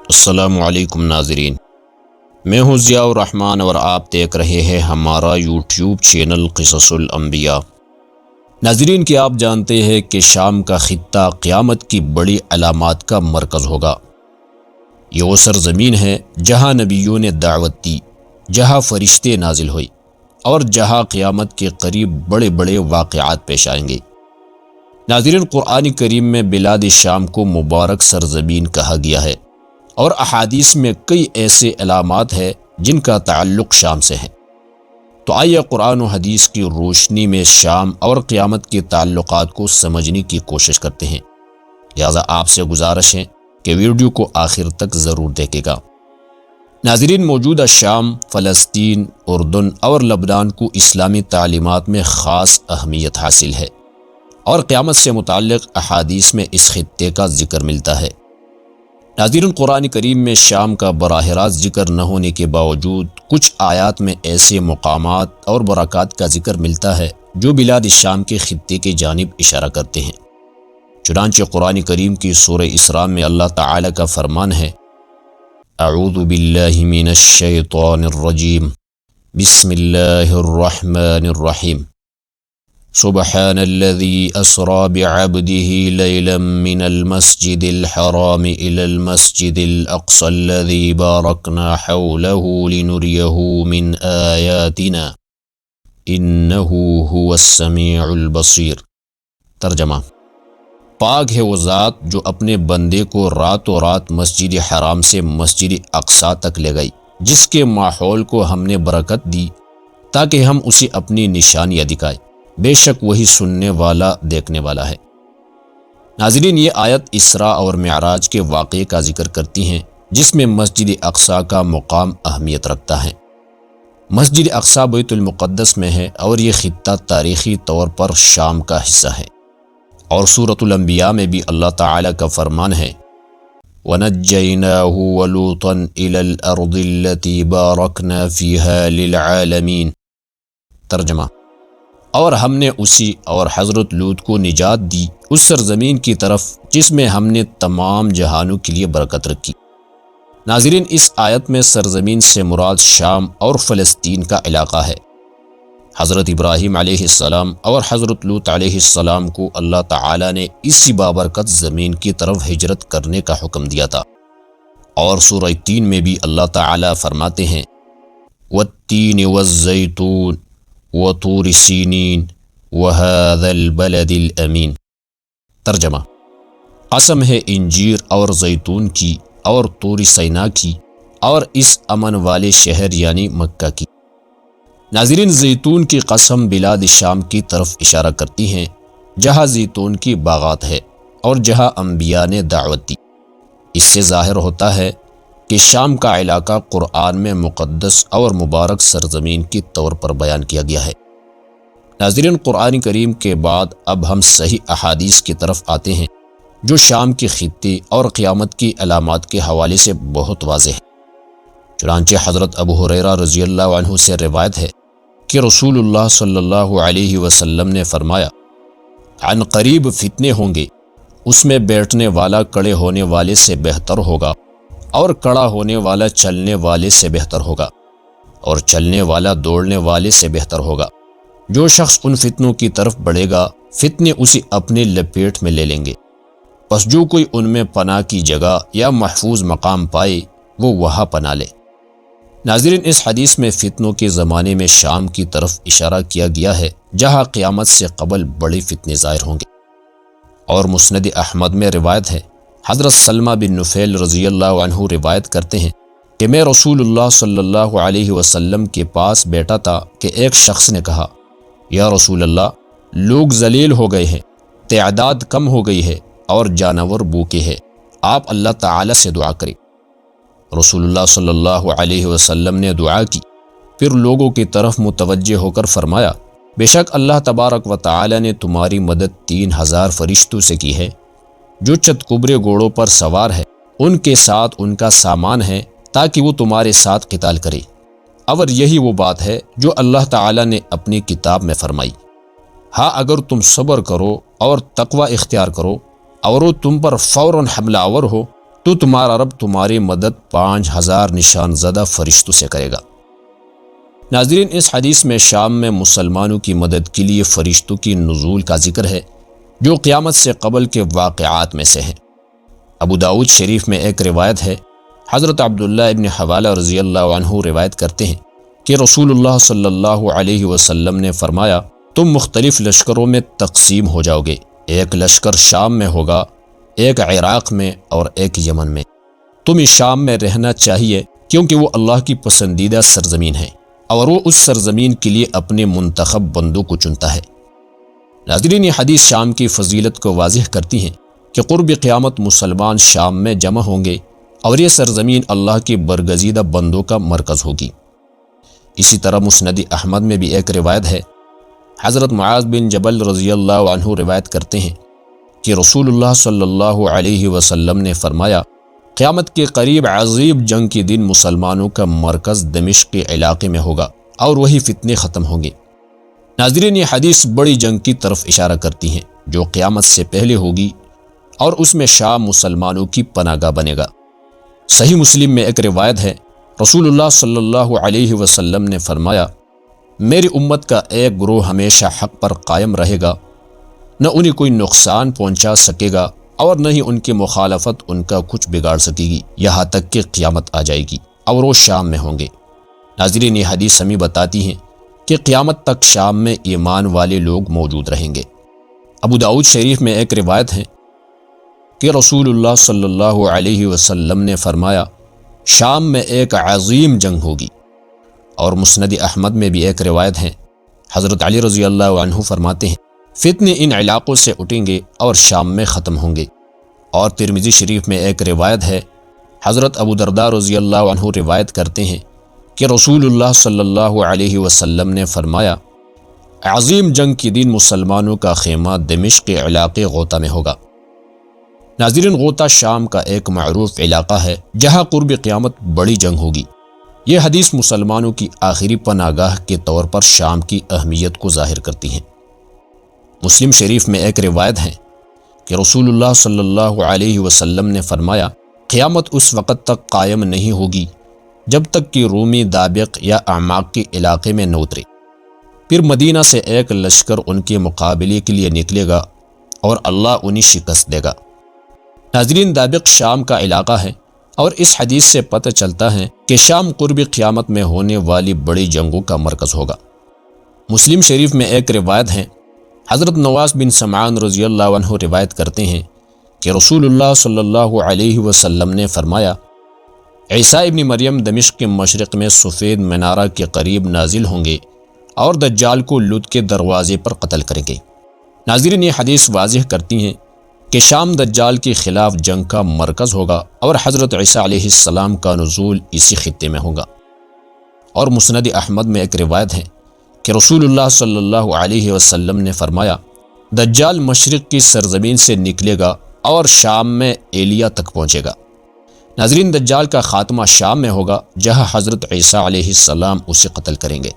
السلام علیکم ناظرین، میں ہوں ضیاء الرحمن اور آپ دیکھ رہے ہیں ہمارا یوٹیوب چینل قصص الانبیاء۔ ناظرین، کیا آپ جانتے ہیں کہ شام کا خطہ قیامت کی بڑی علامات کا مرکز ہوگا؟ یہ وہ سرزمین ہے جہاں نبیوں نے دعوت دی، جہاں فرشتے نازل ہوئے اور جہاں قیامت کے قریب بڑے بڑے واقعات پیش آئیں گے۔ ناظرین، قرآن کریم میں بلاد شام کو مبارک سرزمین کہا گیا ہے، اور احادیث میں کئی ایسے علامات ہیں جن کا تعلق شام سے ہے۔ تو آئیے قرآن و حدیث کی روشنی میں شام اور قیامت کے تعلقات کو سمجھنے کی کوشش کرتے ہیں۔ لہذا آپ سے گزارش ہے کہ ویڈیو کو آخر تک ضرور دیکھے گا۔ ناظرین، موجودہ شام، فلسطین، اردن اور لبنان کو اسلامی تعلیمات میں خاص اہمیت حاصل ہے، اور قیامت سے متعلق احادیث میں اس خطے کا ذکر ملتا ہے۔ ناظرین، قرآن کریم میں شام کا براہ راست ذکر نہ ہونے کے باوجود کچھ آیات میں ایسے مقامات اور برکات کا ذکر ملتا ہے جو بلاد شام کے خطے کی جانب اشارہ کرتے ہیں۔ چنانچہ قرآن کریم کی سورہ اسراء میں اللہ تعالی کا فرمان ہے: اعوذ باللہ من الشیطان الرجیم، بسم اللہ الرحمن الرحیم، سبحان الذي أسرى بعبده ليلا من المسجد الحرام إلى المسجد الأقصى الذي باركنا حوله لنريه من آياتنا إنه هو السميع البصير۔ ترجمہ: پاک ہے وہ ذات جو اپنے بندے کو راتوں رات مسجد حرام سے مسجد اقصیٰ تک لے گئی، جس کے ماحول کو ہم نے برکت دی تاکہ ہم اسے اپنی نشانیاں دکھائیں۔ بے شک وہی سننے والا دیکھنے والا ہے۔ ناظرین، یہ آیت اسراء اور معراج کے واقعے کا ذکر کرتی ہیں جس میں مسجد اقصیٰ کا مقام اہمیت رکھتا ہے۔ مسجد اقصیٰ بیت المقدس میں ہے اور یہ خطہ تاریخی طور پر شام کا حصہ ہے۔ اور سورۃ الانبیاء میں بھی اللہ تعالی کا فرمان ہے: وَنَجَّيْنَاهُ وَلُوطًا إِلَى الْأَرْضِ الَّتِي بَارَكْنَا فِيهَا لِلْعَالَمِينَ۔ ترجمہ: اور ہم نے اسی اور حضرت لوط کو نجات دی اس سرزمین کی طرف جس میں ہم نے تمام جہانوں کے لیے برکت رکھی۔ ناظرین، اس آیت میں سرزمین سے مراد شام اور فلسطین کا علاقہ ہے۔ حضرت ابراہیم علیہ السلام اور حضرت لوط علیہ السلام کو اللہ تعالی نے اسی بابرکت زمین کی طرف ہجرت کرنے کا حکم دیا تھا، اور سورہ 3 میں بھی اللہ تعالی فرماتے ہیں: والتین والزیتون وطور سینین وهذا البلد الامین۔ ترجمہ: قسم ہے انجیر اور زیتون کی اور طور سینا کی اور اس امن والے شہر یعنی مکہ کی۔ ناظرین، زیتون کی قسم بلاد شام کی طرف اشارہ کرتی ہیں جہاں زیتون کی باغات ہے اور جہاں انبیاء نے دعوت دی۔ اس سے ظاہر ہوتا ہے کہ شام کا علاقہ قرآن میں مقدس اور مبارک سرزمین کے طور پر بیان کیا گیا ہے۔ ناظرین، قرآن کریم کے بعد اب ہم صحیح احادیث کی طرف آتے ہیں جو شام کے خطے اور قیامت کی علامات کے حوالے سے بہت واضح ہے۔ چنانچہ حضرت ابو ہریرہ رضی اللہ عنہ سے روایت ہے کہ رسول اللہ صلی اللہ علیہ وسلم نے فرمایا: عن قریب فتنے ہوں گے، اس میں بیٹھنے والا کھڑے ہونے والے سے بہتر ہوگا، اور کھڑا ہونے والا چلنے والے سے بہتر ہوگا، اور چلنے والا دوڑنے والے سے بہتر ہوگا۔ جو شخص ان فتنوں کی طرف بڑھے گا، فتنے اسے اپنے لپیٹ میں لے لیں گے، پس جو کوئی ان میں پناہ کی جگہ یا محفوظ مقام پائے وہ وہاں پناہ لے۔ ناظرین، اس حدیث میں فتنوں کے زمانے میں شام کی طرف اشارہ کیا گیا ہے جہاں قیامت سے قبل بڑے فتنے ظاہر ہوں گے۔ اور مسند احمد میں روایت ہے، حضرت سلمہ بن نفیل رضی اللہ عنہ روایت کرتے ہیں کہ میں رسول اللہ صلی اللہ علیہ وسلم کے پاس بیٹھا تھا کہ ایک شخص نے کہا: یا رسول اللہ، لوگ ذلیل ہو گئے ہیں، تعداد کم ہو گئی ہے اور جانور بھوکے ہیں، آپ اللہ تعالی سے دعا کریں۔ رسول اللہ صلی اللہ علیہ وسلم نے دعا کی، پھر لوگوں کی طرف متوجہ ہو کر فرمایا: بے شک اللہ تبارک و تعالی نے تمہاری مدد 3000 فرشتوں سے کی ہے جو چتکبرے گھوڑوں پر سوار ہے، ان کے ساتھ ان کا سامان ہے تاکہ وہ تمہارے ساتھ قتال کرے۔ اور یہی وہ بات ہے جو اللہ تعالی نے اپنی کتاب میں فرمائی۔ ہاں، اگر تم صبر کرو اور تقوی اختیار کرو اور وہ تم پر فوراً حملہ آور ہو تو تمہارا رب تمہاری مدد 5000 نشان زدہ فرشتوں سے کرے گا۔ ناظرین، اس حدیث میں شام میں مسلمانوں کی مدد کے لیے فرشتوں کی نزول کا ذکر ہے، جو قیامت سے قبل کے واقعات میں سے ہیں۔ ابو داؤد شریف میں ایک روایت ہے، حضرت عبداللہ ابن حوالہ رضی اللہ عنہ روایت کرتے ہیں کہ رسول اللہ صلی اللہ علیہ وسلم نے فرمایا، تم مختلف لشکروں میں تقسیم ہو جاؤ گے، ایک لشکر شام میں ہوگا، ایک عراق میں اور ایک یمن میں۔ تمہیں شام میں رہنا چاہیے کیونکہ وہ اللہ کی پسندیدہ سرزمین ہے اور وہ اس سرزمین کے لیے اپنے منتخب بندوں کو چنتا ہے۔ ناظرین، یہ حدیث شام کی فضیلت کو واضح کرتی ہیں کہ قرب قیامت مسلمان شام میں جمع ہوں گے اور یہ سرزمین اللہ کے برگزیدہ بندوں کا مرکز ہوگی۔ اسی طرح مسند احمد میں بھی ایک روایت ہے، حضرت معاذ بن جبل رضی اللہ عنہ روایت کرتے ہیں کہ رسول اللہ صلی اللہ علیہ وسلم نے فرمایا، قیامت کے قریب عظیم جنگ کے دن مسلمانوں کا مرکز دمشق کے علاقے میں ہوگا اور وہی فتنے ختم ہوں گے۔ ناظرین، یہ حدیث بڑی جنگ کی طرف اشارہ کرتی ہیں جو قیامت سے پہلے ہوگی اور اس میں شام مسلمانوں کی پناہ گاہ بنے گا۔ صحیح مسلم میں ایک روایت ہے، رسول اللہ صلی اللہ علیہ وسلم نے فرمایا، میری امت کا ایک گروہ ہمیشہ حق پر قائم رہے گا، نہ انہیں کوئی نقصان پہنچا سکے گا اور نہ ہی ان کی مخالفت ان کا کچھ بگاڑ سکے گی، یہاں تک کہ قیامت آ جائے گی اور وہ شام میں ہوں گے۔ ناظرین، یہ حدیث ہمیں بتاتی ہیں کہ قیامت تک شام میں ایمان والے لوگ موجود رہیں گے۔ ابو داؤد شریف میں ایک روایت ہے کہ رسول اللہ صلی اللہ علیہ وسلم نے فرمایا، شام میں ایک عظیم جنگ ہوگی۔ اور مسند احمد میں بھی ایک روایت ہے، حضرت علی رضی اللہ عنہ فرماتے ہیں، فتنے ان علاقوں سے اٹھیں گے اور شام میں ختم ہوں گے۔ اور ترمذی شریف میں ایک روایت ہے، حضرت ابو درداء رضی اللہ عنہ روایت کرتے ہیں کہ رسول اللہ صلی اللہ علیہ وسلم نے فرمایا، عظیم جنگ کے دن مسلمانوں کا خیمہ دمشق کے علاقے غوطہ میں ہوگا۔ ناظرین، غوطہ شام کا ایک معروف علاقہ ہے جہاں قرب قیامت بڑی جنگ ہوگی۔ یہ حدیث مسلمانوں کی آخری پناہ گاہ کے طور پر شام کی اہمیت کو ظاہر کرتی ہے۔ مسلم شریف میں ایک روایت ہے کہ رسول اللہ صلی اللہ علیہ وسلم نے فرمایا، قیامت اس وقت تک قائم نہیں ہوگی جب تک کہ رومی دابق یا اعماق کے علاقے میں نہ اترے، پھر مدینہ سے ایک لشکر ان کے مقابلے کے لیے نکلے گا اور اللہ انہیں شکست دے گا۔ ناظرین، دابق شام کا علاقہ ہے اور اس حدیث سے پتہ چلتا ہے کہ شام قرب قیامت میں ہونے والی بڑی جنگوں کا مرکز ہوگا۔ مسلم شریف میں ایک روایت ہے، حضرت نواس بن سمعان رضی اللہ عنہ روایت کرتے ہیں کہ رسول اللہ صلی اللہ علیہ وسلم نے فرمایا، عیسیٰ ابن مریم دمشق کے مشرق میں سفید منارہ کے قریب نازل ہوں گے اور دجال کو لد کے دروازے پر قتل کریں گے۔ ناظرین، یہ حدیث واضح کرتی ہیں کہ شام دجال کے خلاف جنگ کا مرکز ہوگا اور حضرت عیسیٰ علیہ السلام کا نزول اسی خطے میں ہوگا۔ اور مسند احمد میں ایک روایت ہے کہ رسول اللہ صلی اللہ علیہ وسلم نے فرمایا، دجال مشرق کی سرزمین سے نکلے گا اور شام میں ایلیا تک پہنچے گا۔ ناظرین، دجال کا خاتمہ شام میں ہوگا جہاں حضرت عیسیٰ علیہ السلام اسے قتل کریں گے۔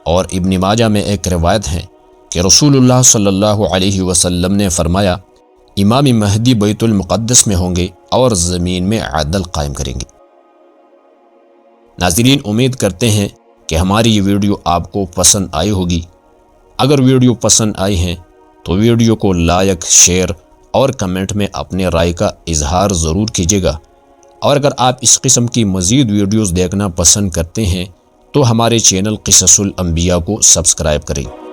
اور ابن ماجہ میں ایک روایت ہے کہ رسول اللہ صلی اللہ علیہ وسلم نے فرمایا، امام مہدی بیت المقدس میں ہوں گے اور زمین میں عدل قائم کریں گے۔ ناظرین، امید کرتے ہیں کہ ہماری یہ ویڈیو آپ کو پسند آئی ہوگی۔ اگر ویڈیو پسند آئی ہیں تو ویڈیو کو لائک، شیئر اور کمنٹ میں اپنے رائے کا اظہار ضرور کیجیے گا۔ اور اگر آپ اس قسم کی مزید ویڈیوز دیکھنا پسند کرتے ہیں تو ہمارے چینل قصص الانبیاء کو سبسکرائب کریں۔